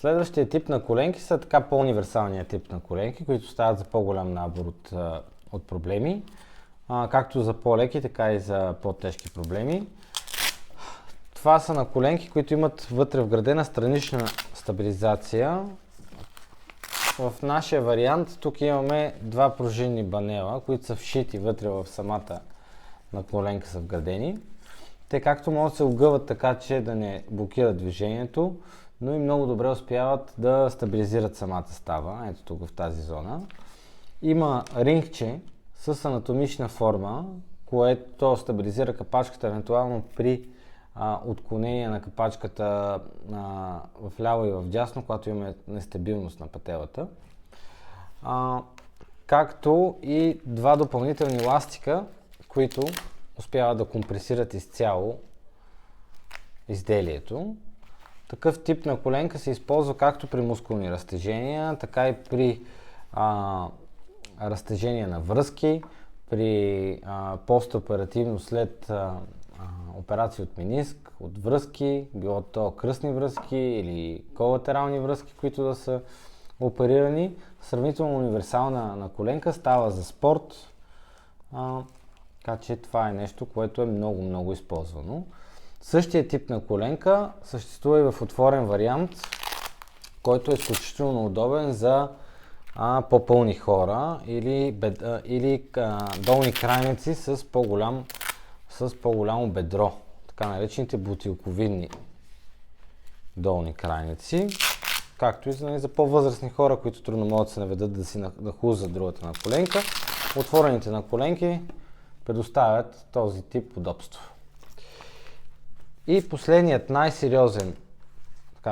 Следващия тип на коленки са така по-универсалния тип на коленки, които стават за по-голям набор от проблеми, както за по-леки, така и за по-тежки проблеми. Това са на коленки, които имат вътре вградена странична стабилизация. В нашия вариант тук имаме два пружинни банела, които са вшити вътре в самата на коленка, са вградени. Те както могат да се огъват така, че да не блокират движението, но и много добре успяват да стабилизират самата става, ето тук в тази зона. Има рингче с анатомична форма, което стабилизира капачката евентуално при отклонение на капачката в ляво и в дясно, когато имаме нестабилност на пателата. Както и два допълнителни ластика, които успяват да компресират изцяло изделието. Такъв тип на коленка се използва както при мускулни разтежения, така и при разтежения на връзки, при постоперативно след операции от мениск, от връзки, било то кръстни връзки или колатерални връзки, които да са оперирани. Сравнително универсална на коленка, става за спорт, така че това е нещо, което е много използвано. Същия тип на коленка съществува и в отворен вариант, който е изключително удобен за по-пълни хора или долни крайници с по-голямо бедро, така наречените бутилковидни долни крайници, както и за по-възрастни хора, които трудно могат да се наведат да си нахлузат другата на коленка. Отворените на коленки предоставят този тип удобство. И последният най-сериозен,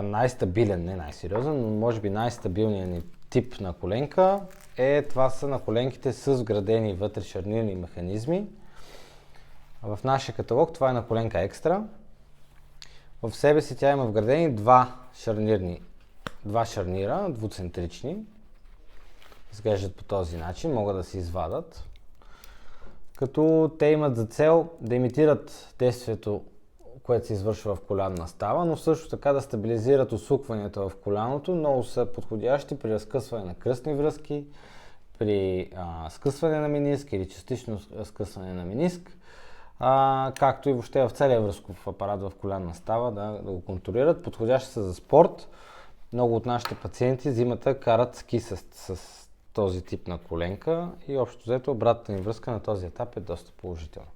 най-стабилен, не най-сериозен, но може би най-стабилният тип на коленка това са на коленките с вградени вътре шарнирни механизми. В нашия каталог това е на коленка екстра. В себе си тя има вградени два шарнира, двуцентрични. Изглеждат по този начин, могат да се извадат. Като те имат за цел да имитират действието, което се извършва в коленна става, но също така да стабилизират усукванията в коляното. Много са подходящи при разкъсване на кръстни връзки, при скъсване на мениск или частично скъсване на мениск, както и въобще в целия връзков апарат в коленна става да го контролират. Подходящи са за спорт. Много от нашите пациенти зимата карат ски с този тип на коленка и общо взето обратната ни връзка на този етап е доста положителна.